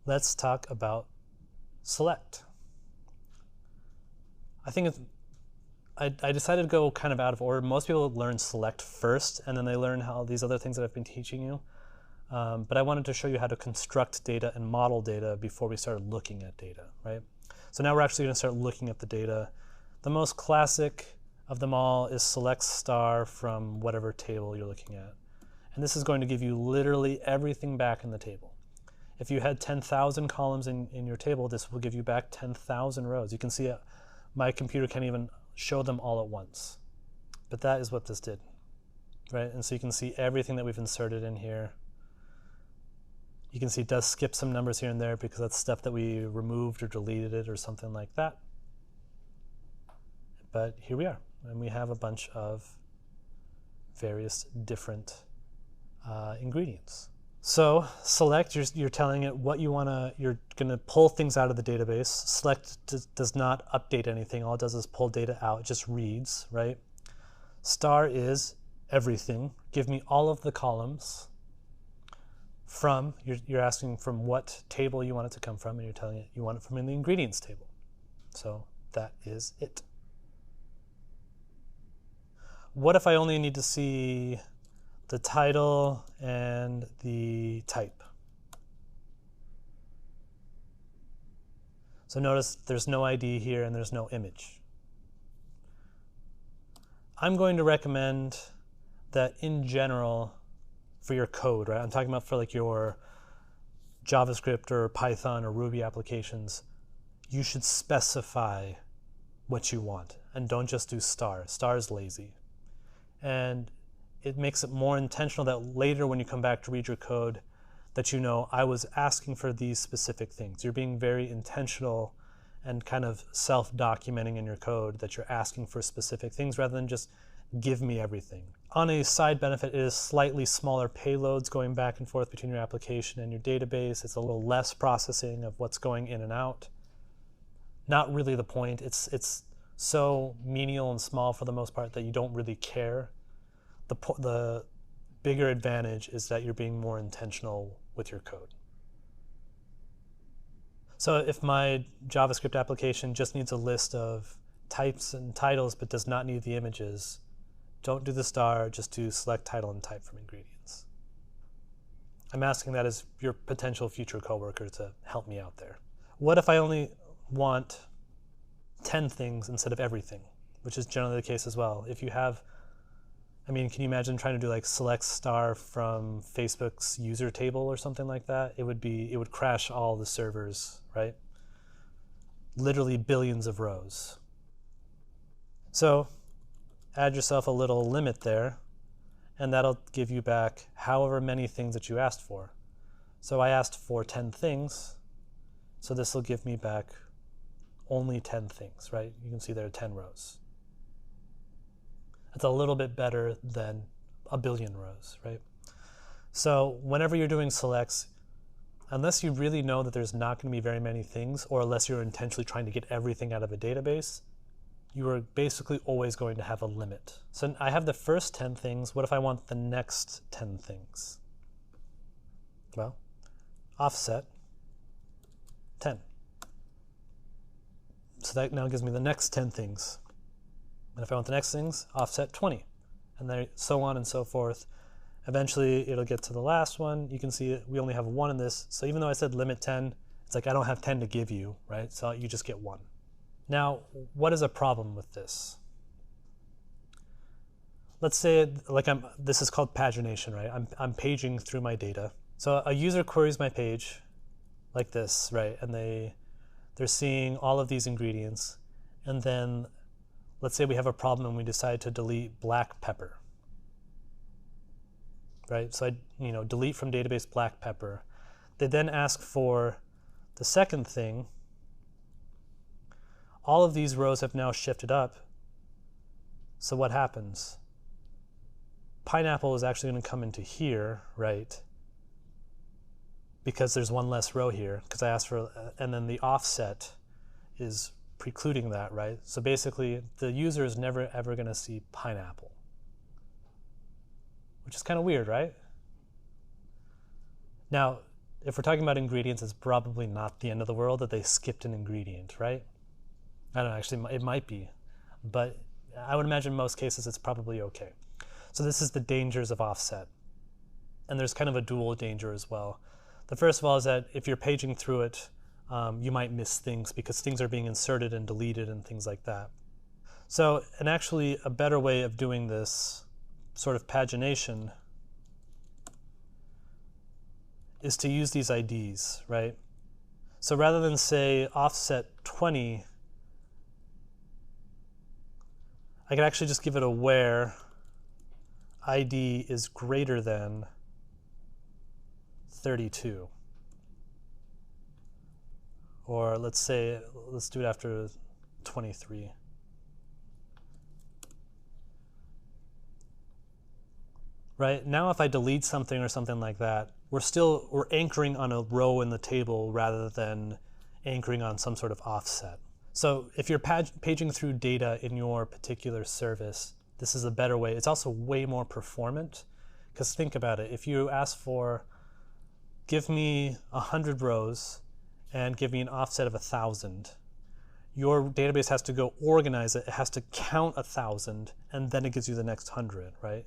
let's talk about select. I think I decided to go kind of out of order. Most people learn select first, and then they learn how these other things that I've been teaching you. But I wanted to show you how to construct data and model data before we started looking at data, right? So now we're actually going to start looking at the data. The most classic of them all is select star from whatever table you're looking at. And this is going to give you literally everything back in the table. If you had 10,000 columns in your table, this will give you back 10,000 rows. You can see my computer can't even show them all at once. But that is what this did, right? And so you can see everything that we've inserted in here. You can see it does skip some numbers here and there because that's stuff that we removed or deleted it or something like that. But here we are, and we have a bunch of various different ingredients. So select, you're telling it what you want to, you're going to pull things out of the database. Select does not update anything. All it does is pull data out. It just reads, right? Star is everything. Give me all of the columns from, you're asking from what table you want it to come from, and you're telling it you want it from in the ingredients table. So that is it. What if I only need to see the title and the type? So notice there's no ID here and there's no image. I'm going to recommend that in general for your code, right? I'm talking about for like your JavaScript or Python or Ruby applications, you should specify what you want and don't just do star. Star is lazy. And it makes it more intentional that later when you come back to read your code that you know I was asking for these specific things. You're being very intentional and kind of self-documenting in your code that you're asking for specific things rather than just give me everything. On a side benefit, it is slightly smaller payloads going back and forth between your application and your database. It's a little less processing of what's going in and out. Not really the point. It's so menial and small for the most part that you don't really care. The bigger advantage is that you're being more intentional with your code. So if my JavaScript application just needs a list of types and titles but does not need the images, don't do the star, just do select title and type from ingredients. I'm asking that as your potential future coworker to help me out there. What if I only want 10 things instead of everything, which is generally the case as well? If you have, I mean, can you imagine trying to do like select star from Facebook's user table or something like that? It would crash all the servers, right? Literally billions of rows. So add yourself a little limit there, and that'll give you back however many things that you asked for. So I asked for 10 things, so this will give me back only 10 things, right? You can see there are 10 rows. It's a little bit better than a billion rows, right? So whenever you're doing selects, unless you really know that there's not going to be very many things, or unless you're intentionally trying to get everything out of a database, you are basically always going to have a limit. So I have the first 10 things. What if I want the next 10 things? Well, offset 10. So that now gives me the next 10 things. And if I want the next things, offset 20. And then so on and so forth. Eventually, it'll get to the last one. You can see we only have 1 in this. So even though I said limit 10, it's like I don't have 10 to give you, right? So you just get 1. Now, what is a problem with this? Let's say like this is called pagination, right? I'm paging through my data. So a user queries my page like this, right? And they're seeing all of these ingredients. And then let's say we have a problem and we decide to delete black pepper, right? So I delete from database black pepper. They then ask for the second thing. All of these rows have now shifted up. So what happens? Pineapple is actually going to come into here, right? Because there's 1 less row here, because I asked for, and then the offset is precluding that, right? So basically, the user is never ever going to see pineapple, which is kind of weird, right? Now, if we're talking about ingredients, it's probably not the end of the world that they skipped an ingredient, right? I don't know, actually, it might be. But I would imagine in most cases it's probably okay. So this is the dangers of offset. And there's kind of a dual danger as well. The first of all is that if you're paging through it, you might miss things because things are being inserted and deleted and things like that. So, and actually a better way of doing this sort of pagination is to use these IDs, right? So rather than say offset 20, I could actually just give it a where ID is greater than 32. Or let's do it after 23. Right, now if I delete something or something like that, we're anchoring on a row in the table rather than anchoring on some sort of offset. So if you're paging through data in your particular service, this is a better way. It's also way more performant, because think about it. If you ask for, give me 100 rows and give me an offset of 1,000, your database has to go organize it. It has to count 1,000, and then it gives you the next 100, right?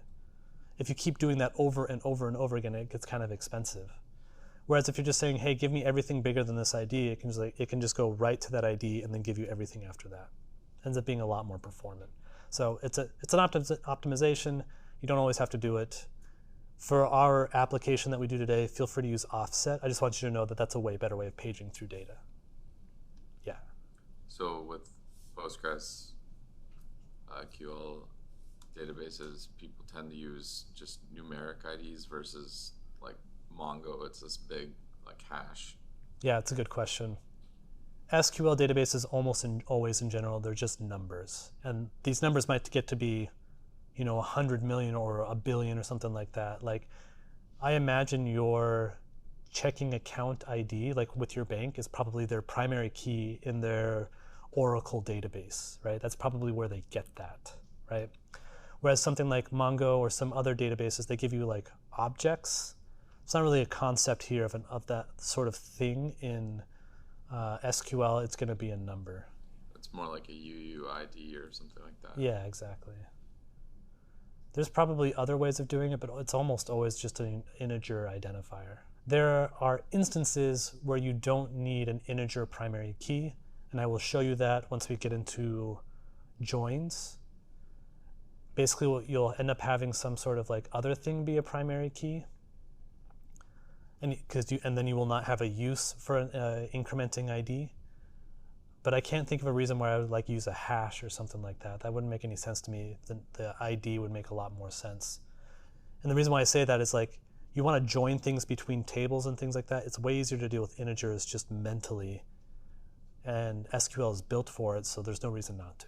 If you keep doing that over and over and over again, it gets kind of expensive. Whereas if you're just saying, hey, give me everything bigger than this ID, it can just go right to that ID and then give you everything after that. It ends up being a lot more performant. So it's an optimization. You don't always have to do it. For our application that we do today, feel free to use offset. I just want you to know that that's a way better way of paging through data. Yeah. So with Postgres, QL databases, people tend to use just numeric IDs versus like Mongo, it's this big like hash. Yeah, it's a good question. SQL databases always in general, they're just numbers. And these numbers might get to be, 100 million or a billion or something like that. Like, I imagine your checking account ID, like with your bank, is probably their primary key in their Oracle database, right? That's probably where they get that, right? Whereas something like Mongo or some other databases, they give you like objects. It's not really a concept here of that sort of thing in SQL. It's going to be a number. It's more like a UUID or something like that. Yeah, exactly. There's probably other ways of doing it, but it's almost always just an integer identifier. There are instances where you don't need an integer primary key, and I will show you that once we get into joins. Basically, you'll end up having some sort of like other thing be a primary key, and then you will not have a use for an incrementing ID. But I can't think of a reason why I would like use a hash or something like that. That wouldn't make any sense to me. The ID would make a lot more sense. And the reason why I say that is like you want to join things between tables and things like that. It's way easier to deal with integers just mentally, and SQL is built for it, so there's no reason not to.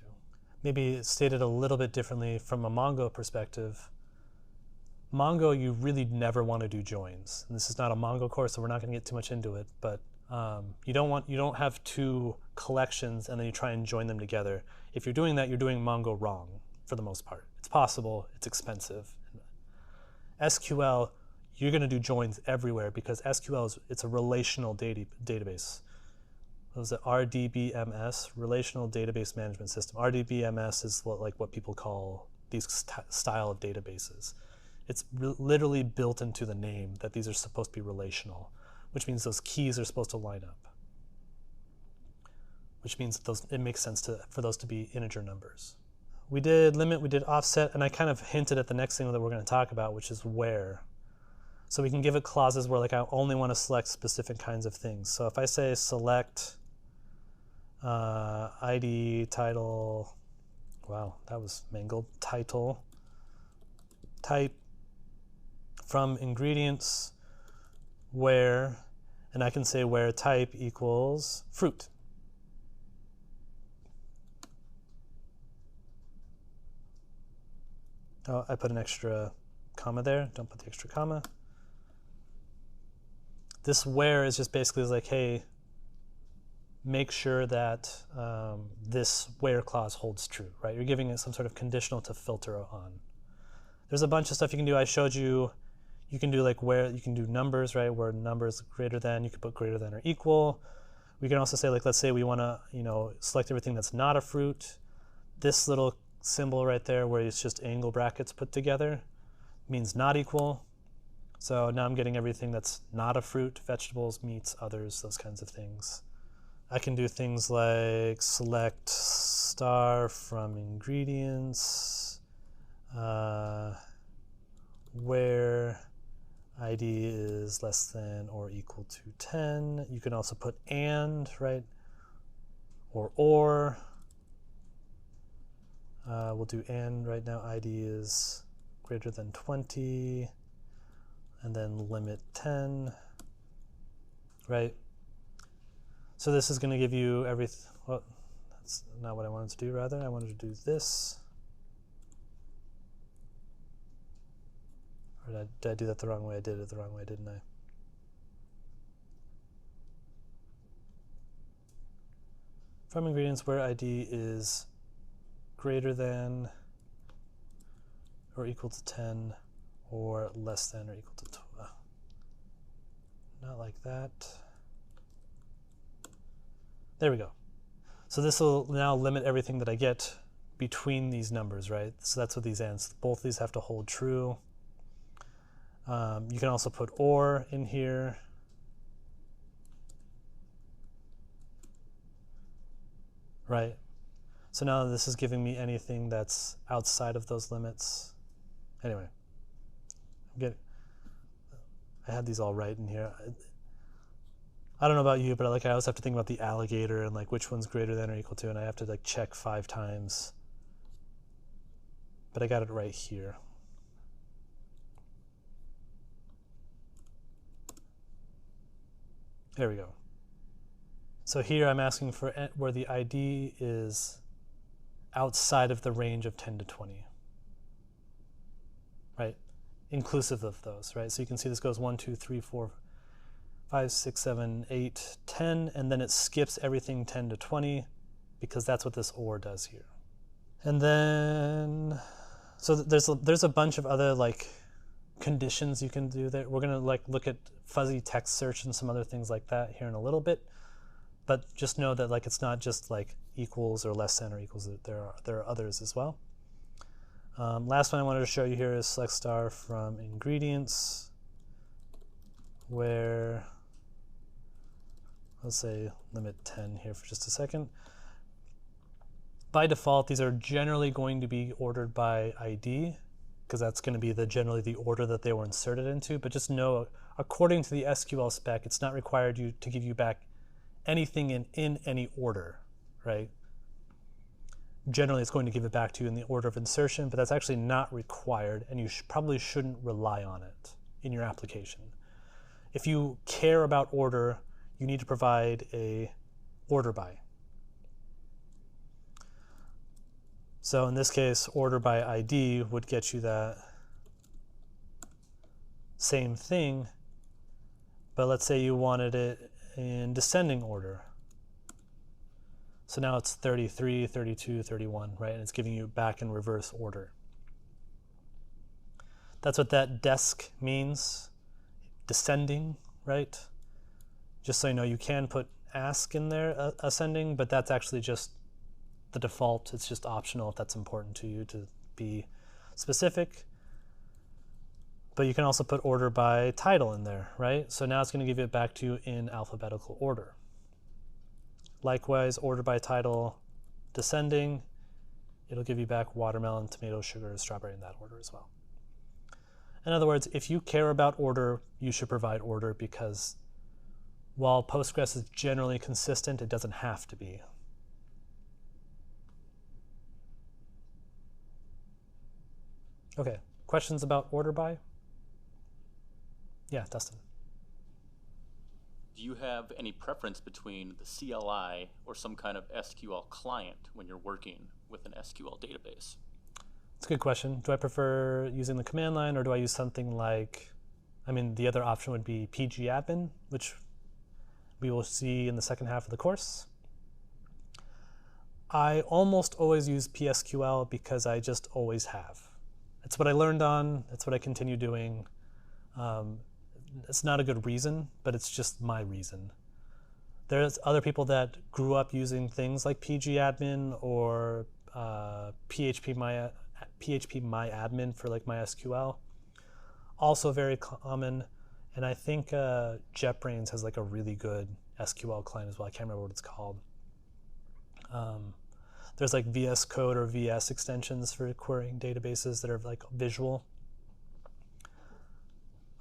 Maybe stated a little bit differently from a Mongo perspective. Mongo, you really never want to do joins. And this is not a Mongo course, so we're not going to get too much into it. But you don't have two collections and then you try and join them together. If you're doing that, you're doing Mongo wrong for the most part. It's possible. It's expensive. SQL, you're going to do joins everywhere because SQL it's a relational database. What was it? RDBMS, Relational Database Management System. RDBMS is what people call these style of databases. It's literally built into the name that these are supposed to be relational, which means those keys are supposed to line up, which means it makes sense for those to be integer numbers. We did limit, we did offset, and I kind of hinted at the next thing that we're going to talk about, which is where. So we can give it clauses where like I only want to select specific kinds of things. So if I say select ID, title, wow, that was mangled, title, type, from ingredients, where, and I can say where type equals fruit. Oh, I put an extra comma there. Don't put the extra comma. This where is just basically like, hey, make sure that this where clause holds true, right? You're giving it some sort of conditional to filter on. There's a bunch of stuff you can do. I showed you You can do like where you can do numbers, right? Where numbers greater than, you could put greater than or equal. We can also say, like, let's say we want to, select everything that's not a fruit. This little symbol right there where it's just angle brackets put together means not equal. So now I'm getting everything that's not a fruit, vegetables, meats, others, those kinds of things. I can do things like select star from ingredients, where ID is less than or equal to 10. You can also put and, right? Or. We'll do and right now. ID is greater than 20. And then limit 10, right? So this is going to give you everything. Well, that's not what I wanted to do, rather. I wanted to do this. Or did I do that the wrong way? I did it the wrong way, didn't I? From ingredients where ID is greater than or equal to 10 or less than or equal to 12. Not like that. There we go. So this will now limit everything that I get between these numbers, right? So that's what these ands, both these have to hold true. You can also put or in here. Right? So now this is giving me anything that's outside of those limits. Anyway, I had these all right in here. I don't know about you, but I always have to think about the alligator and like which one's greater than or equal to, and I have to like check 5 times. But I got it right here. There we go. So here I'm asking for where the ID is outside of the range of 10 to 20, right? Inclusive of those, right? So you can see this goes 1, 2, 3, 4, 5, 6, 7, 8, 10, and then it skips everything 10 to 20 because that's what this OR does here. And then, so there's a bunch of other like conditions you can do there. We're gonna like look at fuzzy text search and some other things like that here in a little bit, but just know that like it's not just like equals or less than or equals. There are others as well. Last one I wanted to show you here is select star from ingredients, where let's say limit 10 here for just a second. By default, these are generally going to be ordered by ID, because that's going to be generally the order that they were inserted into. But just know, according to the SQL spec, it's not required to give you back anything in any order, right? Generally, it's going to give it back to you in the order of insertion, but that's actually not required, and you probably shouldn't rely on it in your application. If you care about order, you need to provide a order by. So in this case, order by ID would get you that same thing, but let's say you wanted it in descending order. So now it's 33, 32, 31, right? And it's giving you back in reverse order. That's what that desk means, descending, right? Just so you know, you can put ask in there, ascending, but that's actually just the default. It's just optional if that's important to you to be specific. But you can also put order by title in there, right? So now it's going to give it back to you in alphabetical order. Likewise, order by title, descending, it'll give you back watermelon, tomato, sugar, strawberry in that order as well. In other words, if you care about order, you should provide order, because while Postgres is generally consistent, it doesn't have to be. Okay, questions about order by? Yeah, Dustin. Do you have any preference between the CLI or some kind of SQL client when you're working with an SQL database? It's a good question. Do I prefer using the command line, or do I use something like, the other option would be pgadmin, which we will see in the second half of the course. I almost always use PSQL because I just always have. It's what I learned on, it's what I continue doing. It's not a good reason, but it's just my reason. There's other people that grew up using things like pgadmin or phpMyAdmin for like MySQL. Also very common. And I think JetBrains has like a really good SQL client as well. I can't remember what it's called. There's like VS Code or VS extensions for querying databases that are like visual.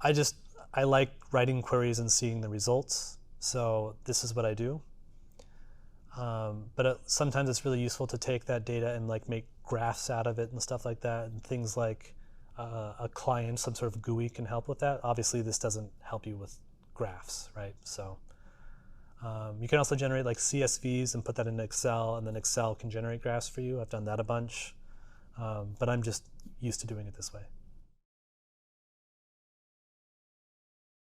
I like writing queries and seeing the results, so this is what I do. But sometimes it's really useful to take that data and like make graphs out of it and stuff like that, and things like a client, some sort of GUI can help with that. Obviously, this doesn't help you with graphs, right? So you can also generate like CSVs and put that in Excel, and then Excel can generate graphs for you. I've done that a bunch, but I'm just used to doing it this way.